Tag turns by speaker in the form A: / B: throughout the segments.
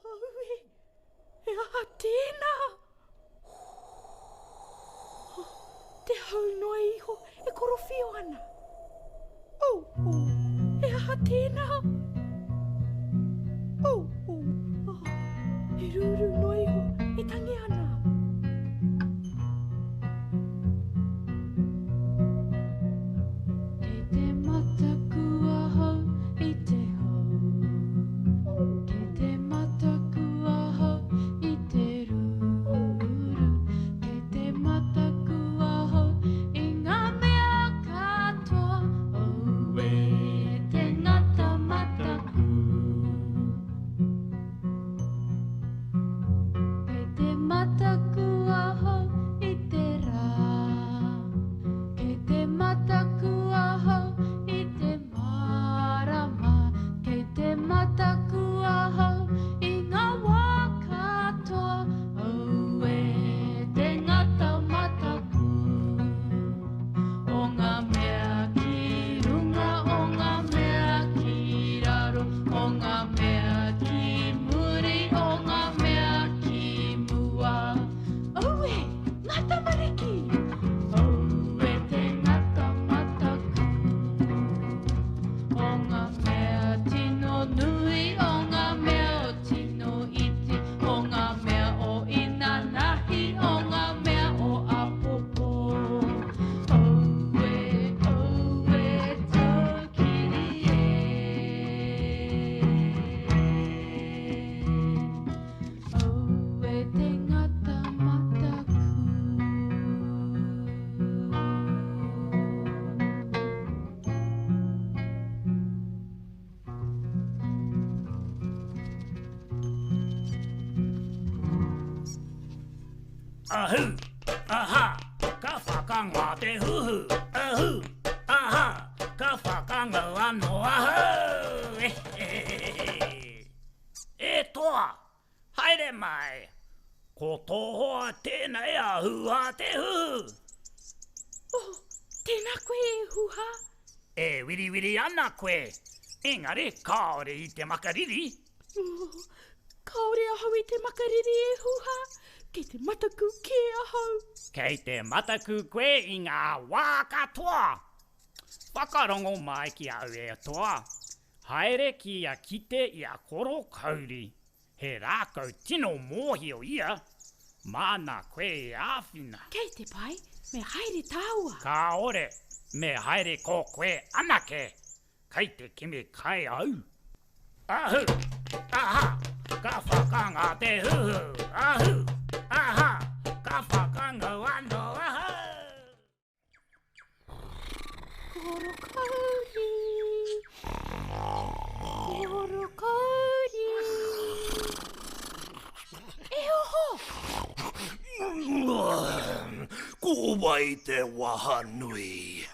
A: Aue, e aha tēnā. Te hau noa iho e korowhio ana. E aha tēnā. E ruru noa iho e tangi ana.
B: Ke te mataku ahau I te hau. Ke te mataku ahau I te ruru. Ke te mataku ahau I ngā mea katoa. Oe te ngata mataku. Ke te mataku ahau I te rā. Ke te mataku ahau I te marama. Ke te mataku ahau I ngā wā katoa. Oe te ngata mataku. O ngā mea ki runga, o ngā mea ki raro, o ngā mea ki muri, o ngā mea ki mua. Oe, ngata mariki! Oe te ngata mataku. O ngā mea tino nui, o ngā mea o tino iti, o ngā mea o ina nahi, o ngā mea o apopo. Oe, tokiri e. Oe te ngata mataku.
C: Ahu, aha, ka whakanga te huhu. Ahu, aha, ka whakanga ano ahu. E toa, haere mai. Ko tohoa tēnei ahua te huhu.
A: Tēnā koe e huha.
C: E wiriwiri ana koe. Engari, kaore I te makariri.
A: Kaore ahau I te makariri e huha. Kei te mataku ke ahau.
C: Kei te mataku koe I ngā wā katoa. Whakarongo mai ki au e toa. Haere ki a kite I a Koro Kauri. He rākau tino mōhio ia. Mana koe e āwhina.
A: Kei te pai, me haere tāua.
C: Ka ore, me haere ko koe anake. Kei te kimi kai au. Ahu, aha, ka whakanga te huhu. Ahu, aha, ka whakanga ano ahu.
A: Koro Kauri. Koro Kauri. E oho.
D: Ko wai te waha nui.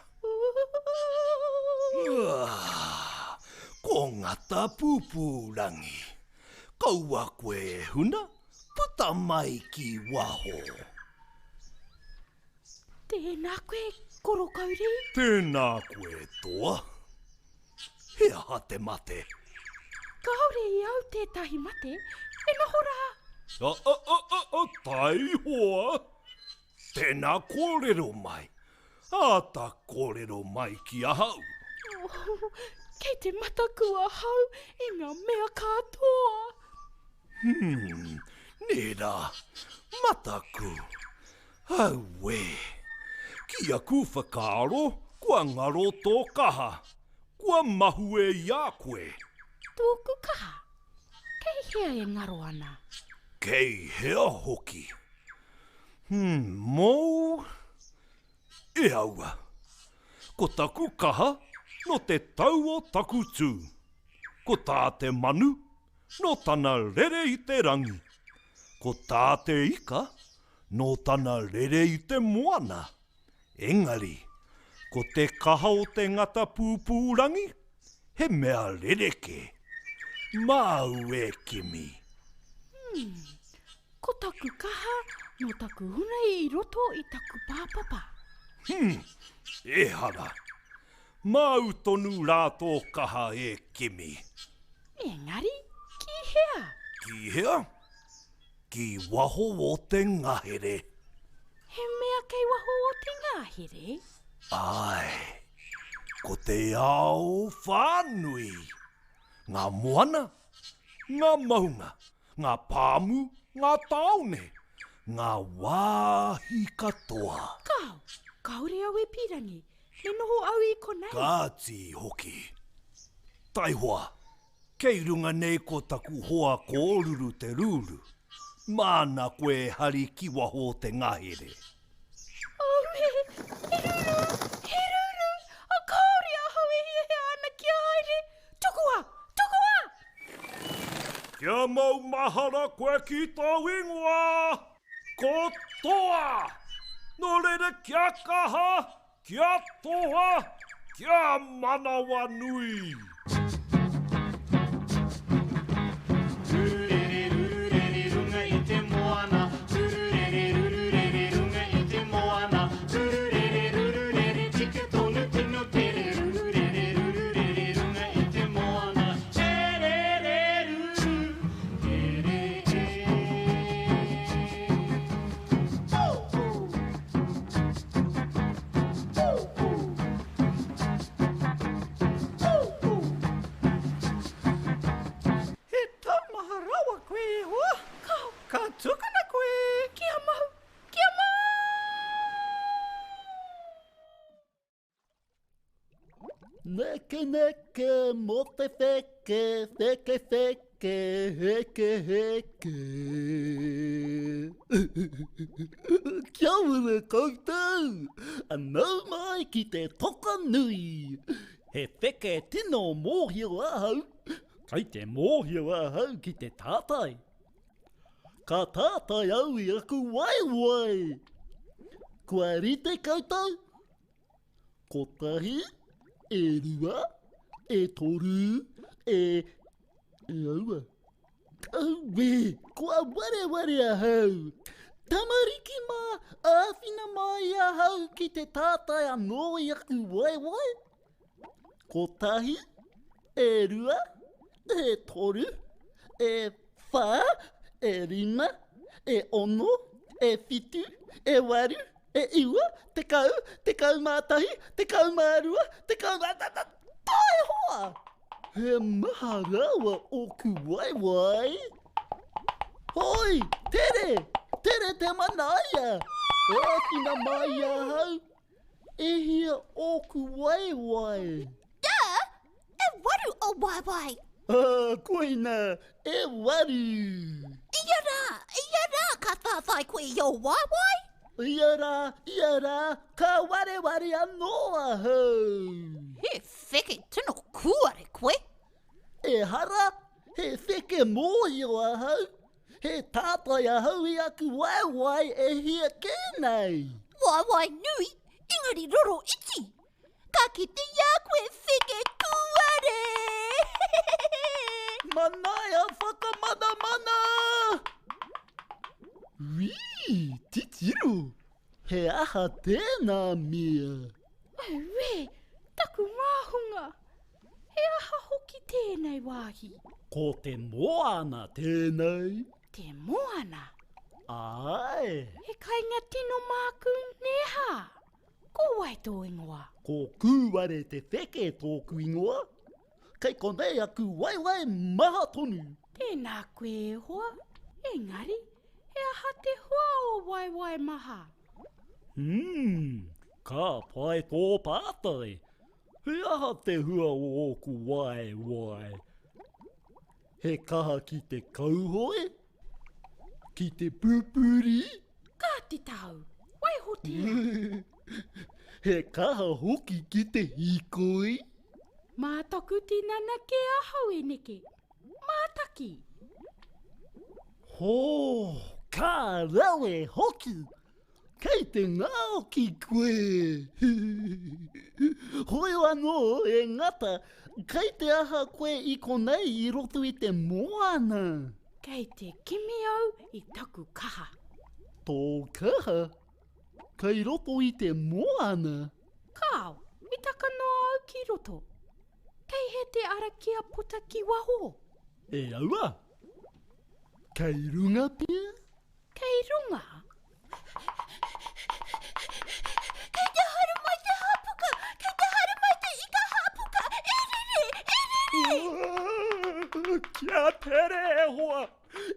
D: Ko ngata pupurangi. Kaua koe e huna, puta mai ki waho.
A: Tēnā koe, Koro Kauri.
D: Tēnā koe toa. He aha te mate.
A: Kaore I au tētahi mate, e noho rā.
D: Taiwha. Tēnā kōrero mai. Ata kōrero mai ki ahau.
A: Kei te mataku ahau I ngā mea katoa.
D: Nera, mataku. Aue. Kia ku whakaaro, kua ngaro tō kaha. Kua mahu e ia koe.
A: Tōku kaha. Kei hea e ngaro ana.
D: Kei hea hoki. Mō. E aua. Ko taku kaha no te tau o taku tū. Ko tā te manu no tana rere I te rangi. Ko tā te ika no tana rere I te moana. Engari, ko te kaha o te ngata pūpūrangi, he mea rereke. Mau e kimi.
A: Ko taku kaha no taku huna I roto I taku pāpapa.
D: E hara. Mau tonu rātō kaha e kimi.
A: Engari, ki hea.
D: Ki hea? Ki waho o te ngahere.
A: He mea kei waho o te Ngāhere?
D: Ai, ko te ao whānui. Ngā moana, ngā maunga, ngā pāmu, ngā taone, ngā wāhi katoa.
A: Kau, kaore au e pirangi. Me noho au I konei.
D: Kāti hoki. Taiwha, kei runga nei ko taku hoa Koruru te rūru. Māna koe hari ki waho te ngahere.
A: Oh, he ruru. O kaore aho e he ana ki haere. Tukua, tukua!
D: Kia mau mahara koe ki tau ingoa. Ko toa. No rere kia kaha, kia toa, kia manawa nui.
E: Neke, mo te wheke, heke. Kia ora koutou, anau mai ki te toka nui. He wheke tino mōhio ahau, kei te mōhio ahau ki te tātai. Ka tātai au I aku waiwai. Kua rite koutou, ko tahi, e rua, e toru, e aua. Kaue, kua ware ahau. Tamariki mā, āwhina mai ahau ki te tātai anō I aku waiwai. Ko tahi, e rua, e toru, e whā, e rima, e ono, e whitu, e waru, e iwa, te kau mātahi, te kau mārua, te kau mātata, tai hoa! He maha rawa o Kuwaiwai. Hoi, tere te manaia. E kina mai ahau, e hia o Kuwaiwai.
F: E waru o waiwai.
E: Koina, e waru.
F: Ia rā, ka tātai koe I o waiwai.
E: Ia rā, ka ware anō ahau.
F: He wheke tino kuare koe.
E: E hara, he wheke mōhio ahau. He tātai ahau I aku waiwai e hia kēnei.
F: Waiwai nui, ingari roro iti. Ka kite ia koe wheke kuare.
E: Manaia whakamana. Wii, titiru. He aha tēnā mea.
A: Ai we, taku māhunga. He aha hoki tēnei wāhi.
E: Ko te moana tēnei.
A: Te moana.
E: Ai.
A: He kainga tino māku neha. Ko wai tō ingoa.
E: Ko Kuware te wheke tōku ingoa. Kei konei aku waiwai maha tonu.
A: Tēnā koe hoa. Engari, he aha te hoa o waiwai maha.
E: Ka pai tō pātai. He aha te hua o oku waiwai. He kaha ki te kauhoi. Ki te pupuri.
A: Ka te tau, wai hotea.
E: He kaha hoki ki te hikoi.
A: Mataku tinana ke ahau e neke. Mātaki.
E: Ho, ka rawe hoki. Kei te ngāo ki koe. Hoi anō e ngata, kei te aha koe I konei I roto I te moana.
A: Kei te kimi au I taku kaha.
E: Tō kaha, kei roto I te moana.
A: Kāo, I taka noa au ki roto. Kei he te ara kia puta ki waho.
E: E aua, Kei runga pia?
A: Kei runga?
F: Kei te haru mai te hapuka! Kei te haru mai te ika hapuka! Erere!
E: Kia tere e hoa!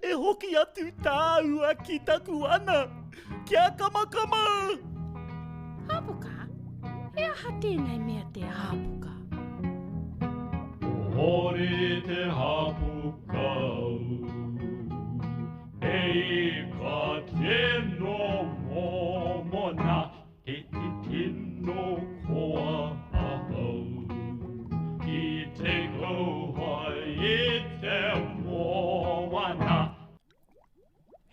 E: E hoki atu tāua ki taku ana! Kia kamakama!
A: Hapuka? E aha tēnei mea te hapuka?
D: Hori te hapukau, e ka tino momona, e te tino koa ahau. Ki te kauhai e te moana.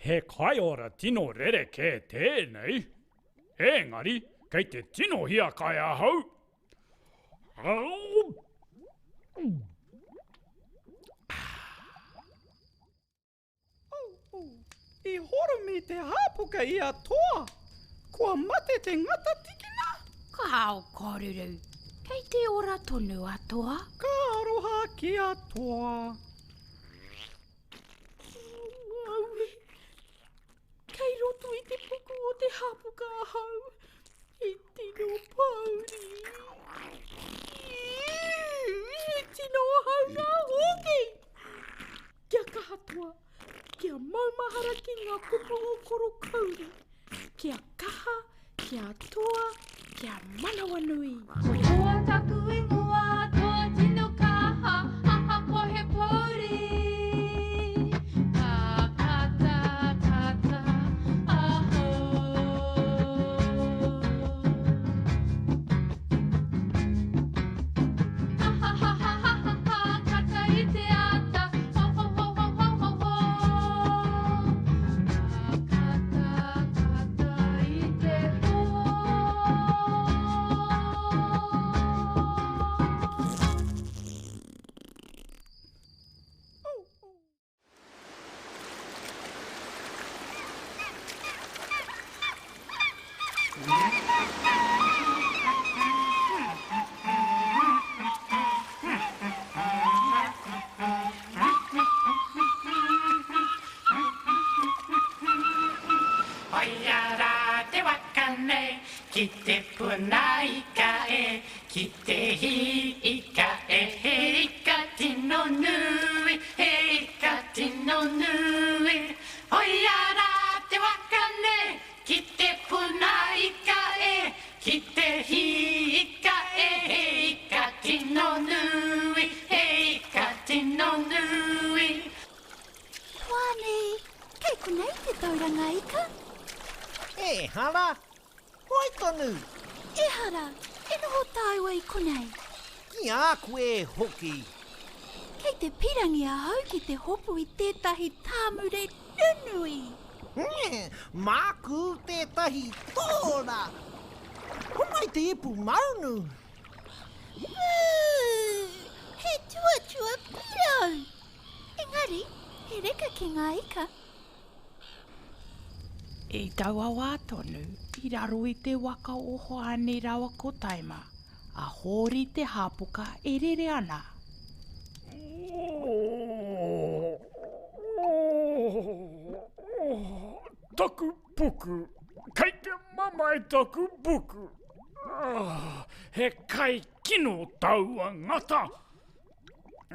C: He kai ora tino rere ke tēnei. Engari, kei te tino hia kai ahau. Au!
G: I horo me te hapuka i a toa. Kua mate te ngata tikina.
A: Ka hao koruru. Kei te ora tonu atoa.
G: Ka aroha ki a toa.
A: Aue. Kei roto i te puku o te hapuka ahau. E tino pauri. E tino ahau ngā hoki. Kia kahatua. Kia maumahara ki ngā kupu o Koro Kauri. Kia kaha, kia toa, kia manawa nui.
B: Ua taku ingoa toa tino kaha, aha pohe pori. Ka kata kata aho. Ha ha ha ha ha ha, kata i te ata, ho ho ho ho ho ho ho. Ka kata i te hoa.
H: Oiara te wakane, ki te puna ika e, ki te hi ika e, he ika tino nui, he ika tino nui. Oiara te wakane, ki te puna ika e, ki te hi ika e, he ika tino nui, he ika tino nui.
F: Tuane, kei konei te tauranga ika?
I: E hara, hoi tonu,
F: E hara, e noho tāua i konei.
I: ki a koe hoki.
F: Kei te pirangi a hau ki te hopu i tētahi tāmure nunui.
I: Māku tētahi tōra. Homai te ipu maunu.
F: He tuatua pirau. Engari, he reka ki ngā ika.
A: E taua wā tonu, i raro i te waka o Hoani Taima, a hori te hapuka e rere ana.
C: Taku puku, kei te mama e taku puku. He kai kino taua ngata.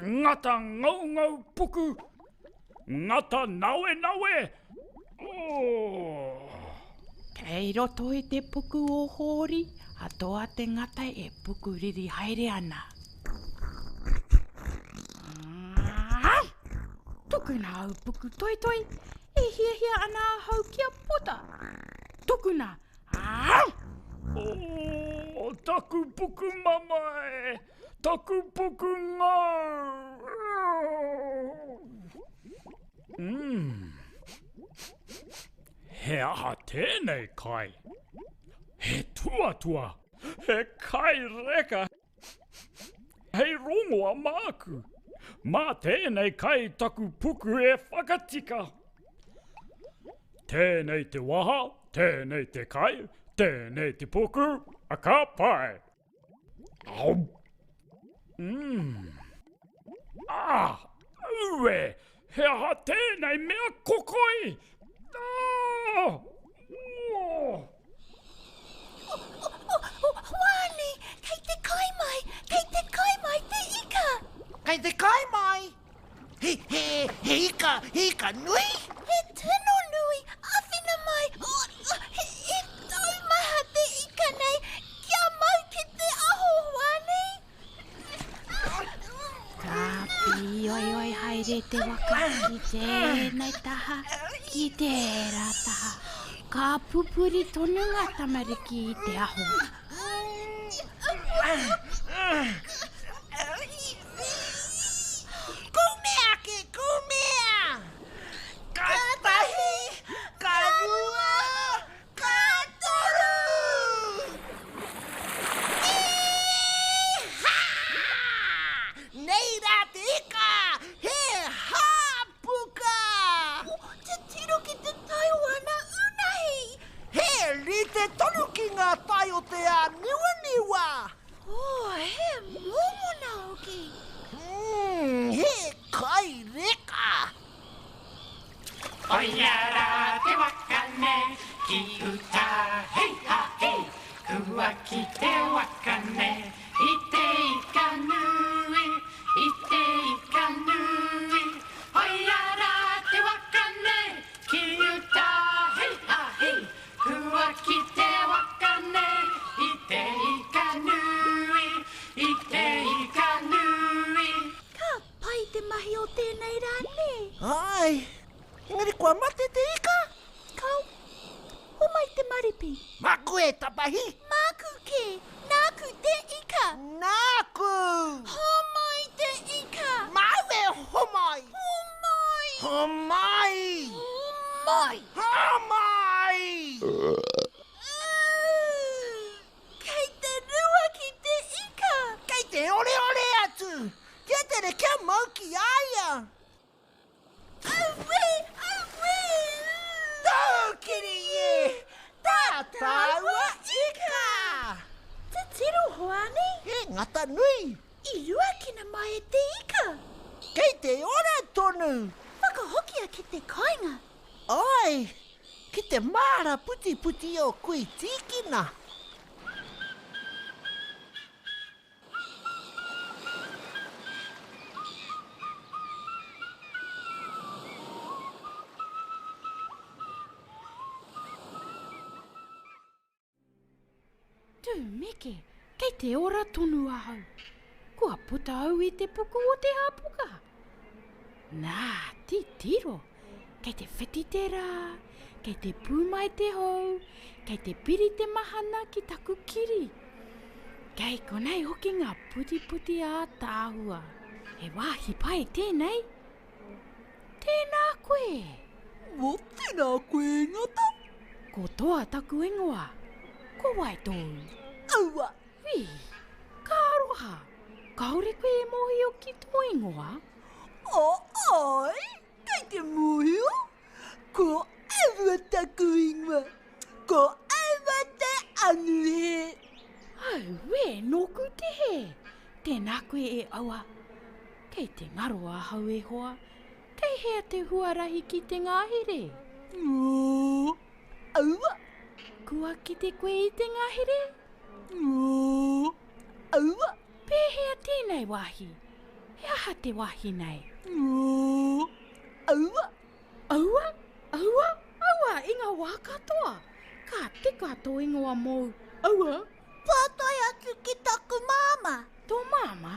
C: Ngata ngaungau puku. Ngata nawe nawe.
A: Kei roto i te puku o hori, a toa te ngata e puku riri haere ana. Tukuna au puku toi toi, e hia hia ana hau kia pota. Tukuna.
C: Taku puku mama e, taku puku ngau. He aha tēnei kai. He tuatua. He kai reka. Hei rongoa māku. Mā tēnei kai taku puku e whakatika. Tēnei te waha, tēnei te kai, tēnei te puku, a ka pai. Au. Ue, He aha tēnei mea kokoi!
F: Hoani, kei te kaimai te ika.
I: Kei te kai mai. He ika nui.
F: He tino nui, awhina mai. He tau maha te ika nei. Kia mau ki te aho, Hoani.
A: Kapi, oi, haere te waka ki tēnei taha, ki tērā taha. Ka pupuri tonu ngata mariki i te aho.
I: Kumea ke kumea. Ka tahi, ka rua, ka toru. Iha! Nei rā te ika, he hāpuka.
F: Te tiro ki te taiwana unahi.
I: He li te tonu ki ngā tai o te a niwa.
F: He momona hoki.
I: He kai reka.
H: Oia rā te wakane, ki uta hei ha hei. Kua ki te wakane, i te ika nui, i te ika nui. Oia rā te wakane, ki uta hei ha hei. Kua ki te wakane, i te ika nui, i te ika nui.
F: Ka pai te mahi o tēnei rane.
I: Ai, ngari kua mate te ika?
F: Kau, o mai te maripi.
I: Maku e tapahi.
F: Māku ke, nāku te ika.
I: Nāku.
F: Homai te ika.
I: Mau e homai.
F: Homai.
I: Homai.
F: Homai.
I: Homai.
F: Kei te rua ki te ika.
I: Kei te ole atu. Kia tere kia mau ki aia.
F: Awe.
I: Tau kiri e. Tā taua ika.
F: Te tiro, Hoani.
I: He ngata nui.
F: I rua kina mai e te ika.
I: Kei te ora tonu.
F: Whakahokia ki te kainga.
I: Ai, ki te māra puti o kui tīkina.
A: Tū meke, kei te ora tonu ahau. Kua puta au i te puku o te hapuka. Nā, tiro. Kei te whiti te rā, kei te pūmai te hou, kei te piri te mahana ki taku kiri. Kei konei hoki ngā puti a tāhua. He wāhi pai tēnei. Tēnā koe.
I: Mo tēnā koe ngata.
A: Ko toa taku ingoa. Ko wai tōu.
I: Aua.
A: Wi, ka aroha. Kaore koe e mohi o ki tō ingoa.
I: Ai, kei te muhio. Ko aua taku ingoa. Ko aua te anuhe.
A: Au, we, nōku te he. Tēnā koe e aua. Kei te ngaro ahau e hoa. Kei hea te huarahi ki te Ngāhere.
I: Aua.
A: Kua ki te koe i te Ngāhere.
I: Aua.
A: Pēhea tēnei wahi. He aha te wahi nei.
I: Aua.
A: Aua, inga wā katoa. Ka te kato ingoa mou. Aua.
F: Pātai atu ki taku māma.
A: Tō māma,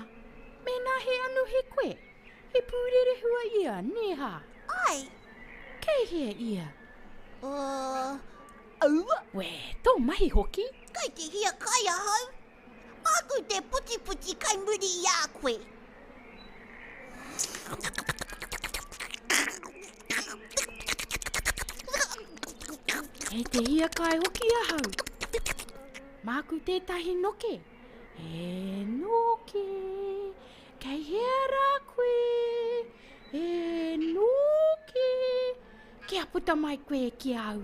A: mēnā he anu he koe. He pūrere hua ia, neha.
F: Ai.
A: Kei hea ia.
I: Aua.
A: We, tō mahi hoki.
F: Kei te hia kai ahau. Māku te puti kai muri i a koe.
A: Hei te hia kai hoki ahau. Māku tētahi noke. E noke. Kei hea rā koe. E noke. Kia puta mai koe ki au.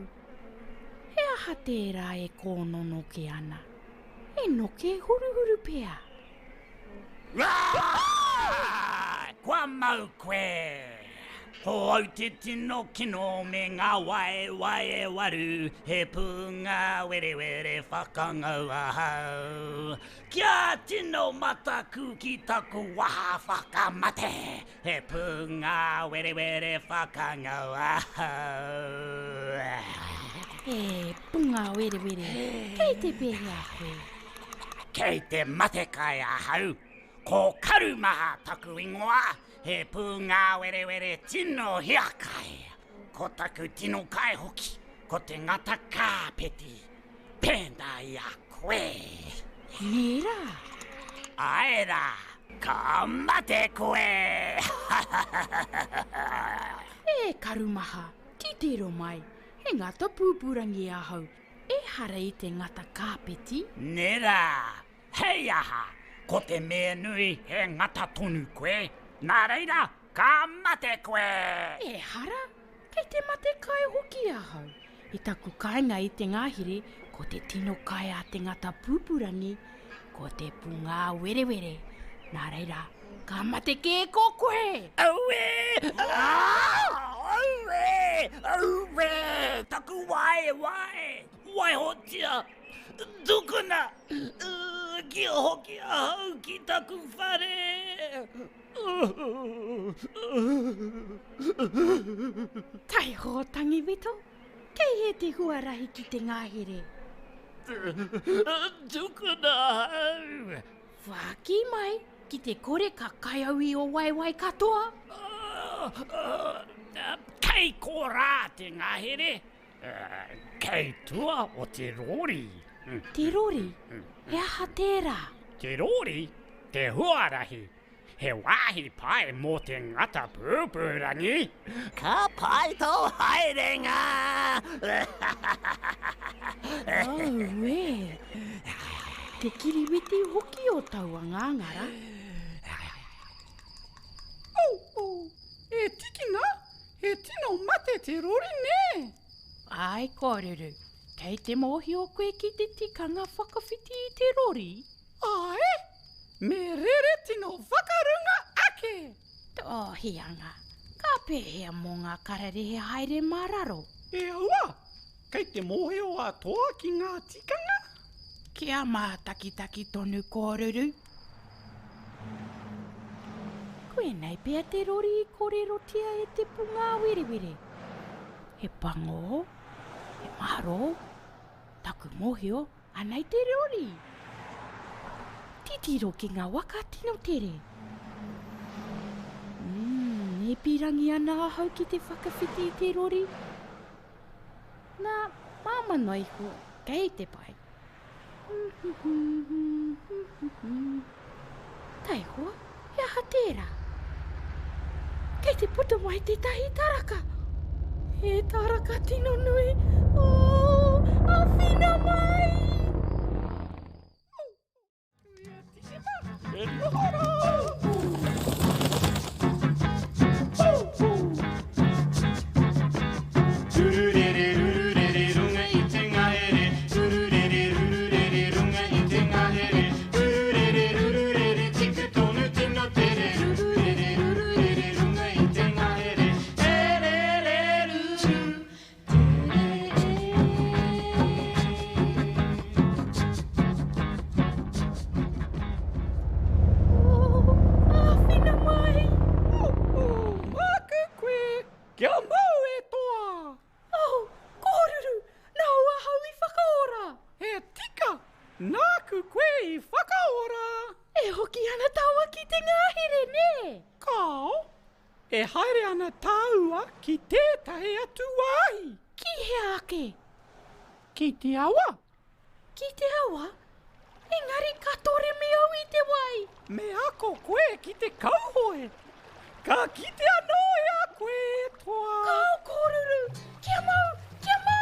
A: He aha tērā e kōnono ke ana. E noke huru pea.
C: Kua mau koe. Ho te tino kino me ngā wae waru, he punga were whakangau ahau. Kia tino mataku ki taku waha whakamate, he punga were whakangau ahau.
A: E punga were, kei te pere a koe.
C: Kei te mate kai ahau, ko Karumaha taku ingoa, he punga were tino hiakai. Ko taku tino kai hoki, ko te ngata kāpeti, pēnā i a koe.
A: Nera.
C: Aera, ka mate koe.
A: E Karumaha, ki te ro mai, he ngata pūpurangi ahau, e hara i te ngata kāpeti.
C: Nera, hei aha, ko te mea nui he ngata tonu koe. Nā reira, ka mate koe!
A: E hara, kei te mate kai hoki ahau. I taku kāinga i te Ngāhere, ko te tino kai a te ngata pūpurangi, ko te punga were. Nā reira, ka mate ke ko koe!
C: Aue! Aue! Taku wae! Wai hotia! Tukuna! Kia hoki ahau ki taku whare!
A: Tai ho tangi wito, kei he te huarahi ki te Ngāhere.
C: Tukuna ahau!
A: Whaki mai, ki te kore ka kaiaui o wai katoa.
C: Kei ko rā te Ngāhere, kei tua o te rori.
A: Te rori, he aha tērā.
C: Te rori, te huarahi, he wāhi pai mō te ngata pūpurangi. Ka pai tō haerenga!
A: Oh, we. Te kiriwiti hoki o taua ngāngara.
G: E tikinga, he tino mate te rori ne.
A: Ai, Koruru, kei te mohi o koe ki te tikanga whakawhiti i te rori.
G: Ai, me rere tino whakarunga ake.
A: Tō hianga, ka pēhea mō ngā kararehe haere mararo.
G: E aua, kei te mohe o atoa ki ngā tikanga.
A: Kia mātaki tonu Koruru. Koe nei pēr te rori I kōrerotia e te punga were. He pango, he maro, taku mohio, anai te rori. Titiro ki ngā waka tino tere. E pirangi ana ahau ki te whakawhiti I te rori. Nā, māmano iho, kei te pai. Tai hoa, he aha tērā. Kei te puta mai te tahi taraka. He taraka tino nui. Oh, awhina mai!
G: Kia mau e toa!
A: Oh, Koruru, nā ua hau I whakaora.
G: He tika, nāku koe I whakaora.
A: E hoki ana taua ki te Ngāhere, ne?
G: Kao, e haere ana tāua ki tētahi atu wāhi.
A: Ki he ake?
G: Ki te awa,
A: Ki te awa? Engari katore me au I te wai.
G: me ako koe ki te kauhoe. Ka kite anō e a koe e toa.
A: Kau, Koruru, kia mau, kia mau!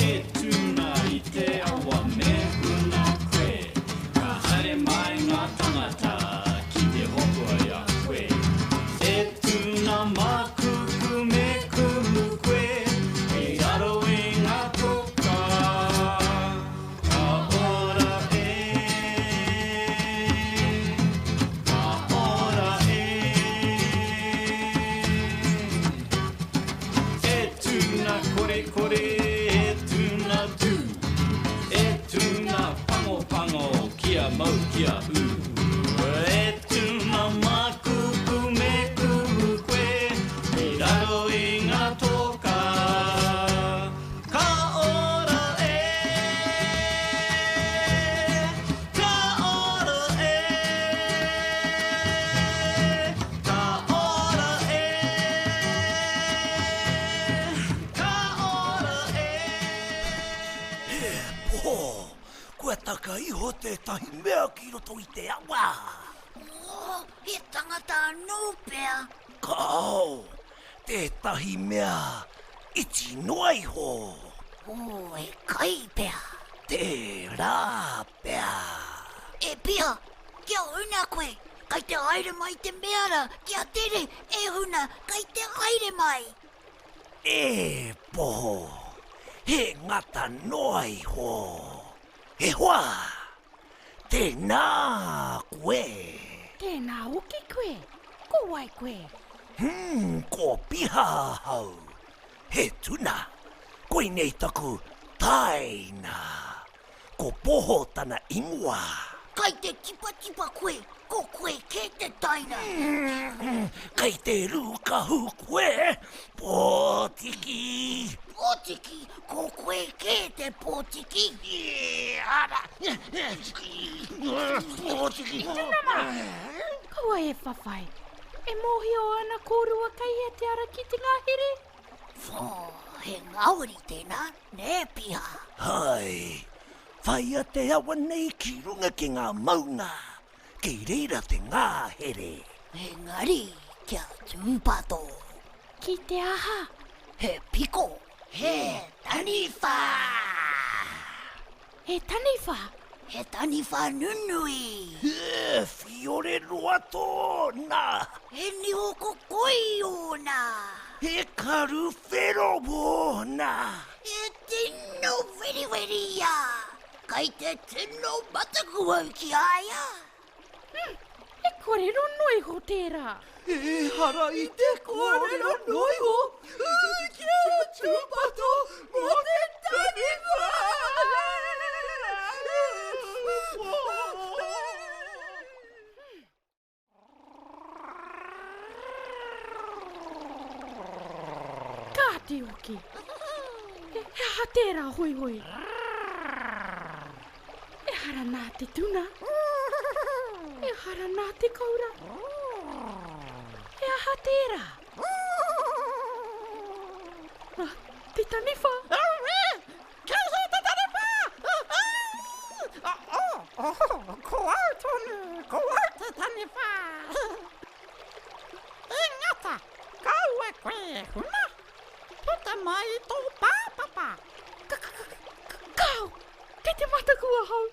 E: E tūna I te awa me una koe, ka haere mai ngā tangata ki te hoko ai a koe. E tūna makuku
I: tētahi mea ki roto I te awa.
F: He tangata anō pea.
I: Kao, tētahi mea iti noai ho.
F: He kai pea.
I: Te rā pea.
F: E pia, kia huna koe. Kai te haere mai te meara. Kia tere, e huna, kai te haere mai.
I: E poho, he ngata noai ho. He hoa, tēnā koe.
A: Tēnā uki koe, ko wai koe.
I: Ko piha hau. He tuna, koe nei taku taina. Ko poho tana ingoa.
F: Kai te tipa koe, ko koe ke te taina.
I: Kai te rukahu koe, pōtiki.
F: Pōtiki, ko koe ke te pōtiki.
I: Ara, pōtiki.
A: Kaua e whawhai. E mohi o ana kōrua kai he te ara ki te Ngāhere.
F: He ngauri tēnā, nē piha.
I: Hai, whaia te awa nei ki runga ki ngā maunga. Kei reira te Ngāhere.
F: Engari, kia tūpato.
A: Ki te aha.
F: He piko, he taniwha.
A: He taniwha.
F: He taniwha nunui.
I: He fiore roa tōna.
F: He nihoko koi ona.
I: He karu whero wōna.
F: He tino weri ia. Kai te tino mataku au ki aia.
A: E korero noi ho tērā.
I: E hara I te kōrero noi ho. Kia tūpato mō te taniwha.
A: Ka te oki. He ha tērā hoi hoi. E hara nā te tuna. E hara nā te kaura. E aha tērā. Te taniwha.
G: Kei he te taniwha! Ko au tonu, ko au te taniwha. E ngata, kau e koe e huna. Puta mai tō pāpapa.
A: Kau, kei te mataku ahau.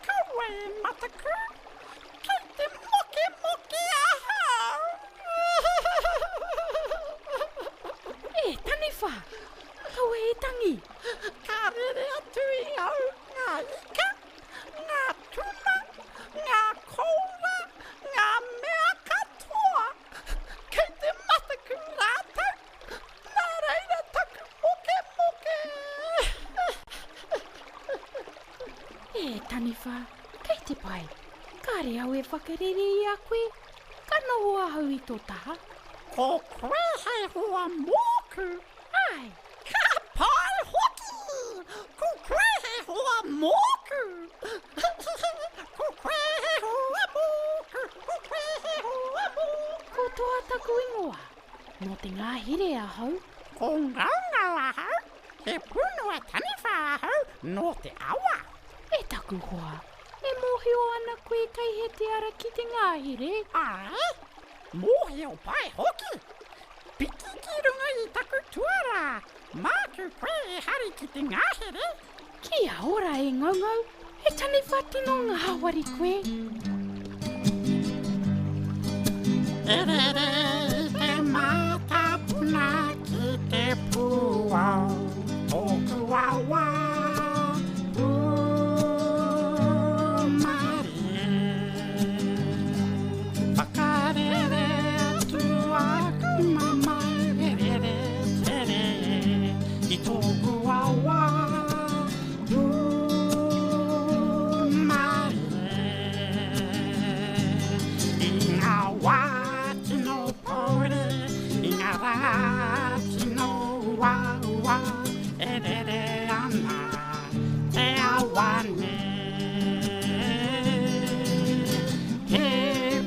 G: Kau e mataku. Kei te moke ahau.
A: E taniwha. Kau e tangi.
G: Ka rere atu I au ngā ika, ngā tuna, ngā koura, ngā mea katoa. Kei te mataku rātau, nā reira taku moke.
A: E taniwha, kei te pai. Kāre au e whakarere I a koe. Ka noho ahau I tō taha.
G: Ko koe hei hoa mōku.
A: Ai,
G: Ka pai hoki! Ko koe hei hoa mōku! Ko koe hei hoa mōku! Ko koe hei hoa mōku!
A: ko toa taku ingoa. No te Ngāhere ahau.
G: Ko Ngaungau ahau, he punu e taniwha ahau no te awa.
A: E taku hoa. E mohi o ana koe kai he te ara ki te Ngāhere.
G: Ai, mohi o pai hoki. Piki ki runga I taku tuara. Māku koe e hari ki te Ngāhere.
A: Kia ora e Ngaungau. He taniwha tino ngāwari koe.
G: E rere I te mātapuna ki te puao. Tōku awa. Whakarere atu aku mamai e rere tere I tōku awa I ngā wā tino pore I ngā rā tino wā E rere ana te awane He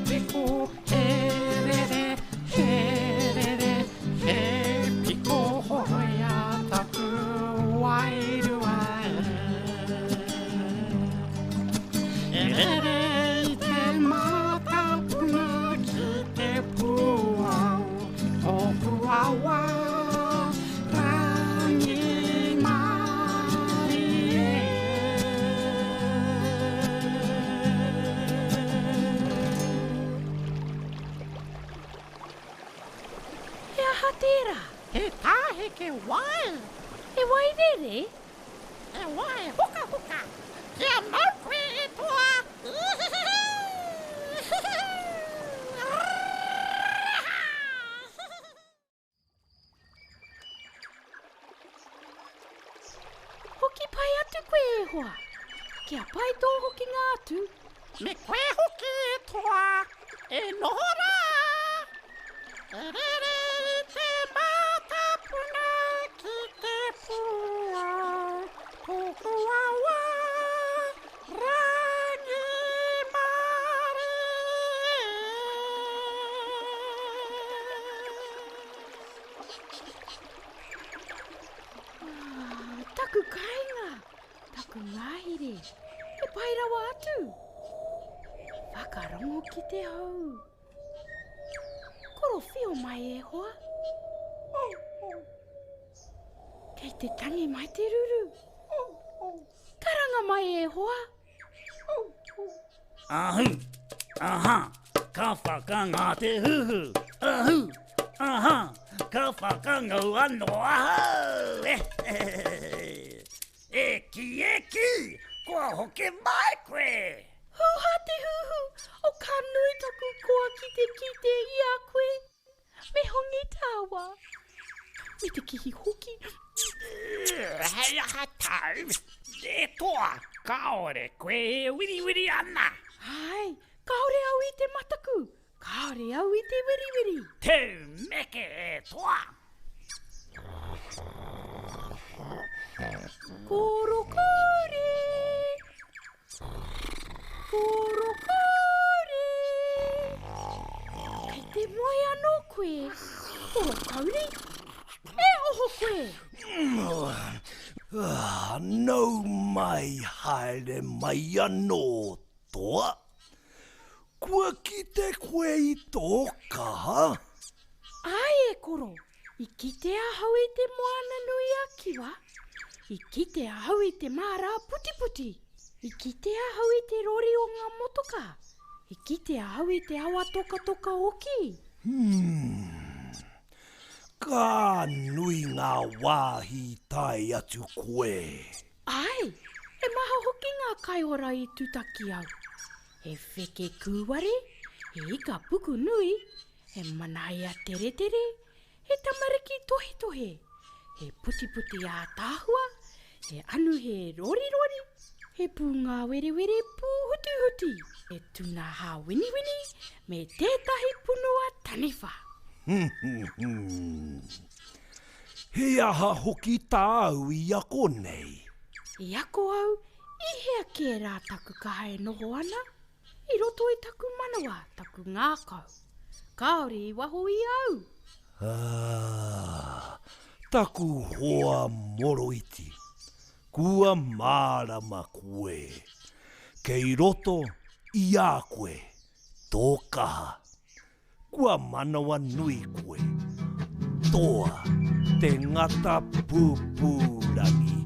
G: piko, he rere, he piko hoia taku wairua e.
A: kaha tērā?
G: He tāhe ke wai.
A: He wairere?
G: He wai huka huka. Kia mau koe e toa.
A: Hoki pai atu koe e hoa. Kia pai tō hoki ngā atu.
G: Me koe hoki e toa. E noho rā. E rere i te mātapuna ki te pua. Tōku awa. Rangi mare.
A: Taku kāinga. Taku ngāhere. E pai rawa atu. Whakarongo ki te hau. Koro whio mai e hoa. Kei te tangi mai te ruru. Karanga mai e hoa.
C: Ahu, aha, ka whakanga te huhu. Ahu, aha, ka whakangau anō ahau. Eki, kua hoke mai koe.
A: Huha te huhu, o ka nui taku koa ki te kite i a koe. Me hongi tāua. Me te kihi hoki.
C: Hei aha tau, e toa, kaore koe e wiri ana.
A: Ai, kaore au i te mataku. Kaore au i te wiriwiri.
C: Te meke e toa.
A: Koro Kauri. Koro Kauri. Kei te moe anō koe. Koro Kauri. E oho koe.
D: Nau mai haere mai anō toa. Kua ki te koe i tō kaha.
A: Ai e koro. I kite a hau i te moana nui a kiwa. I kite a hau i te mara puti. I kite a hau i te rori o ngā motoka. I kite a hau i te awa toka oki.
D: Ka nui ngā wāhi tai atu koe.
A: Ai, e maha hoki ngā kaiora i tutaki au. E wheke kuware, e ika puku nui, e manaia tere, e tamariki tohe, e puti a tāhua, e anu he rori, e pūngā were pūhuti, e tuna hā wini, me tētahi punua taniwha.
D: He aha hoki tāu i ako nei.
A: I ako au, i hea ke rā taku kaha e noho ana, i roto i taku manawa, taku ngākau. Kāore i waho i au.
D: Taku hoa moroiti. Kua mārama koe. Kei roto i a koe. Tō kaha. Kua manawa nui koe. Toa te ngata pūpūrangi.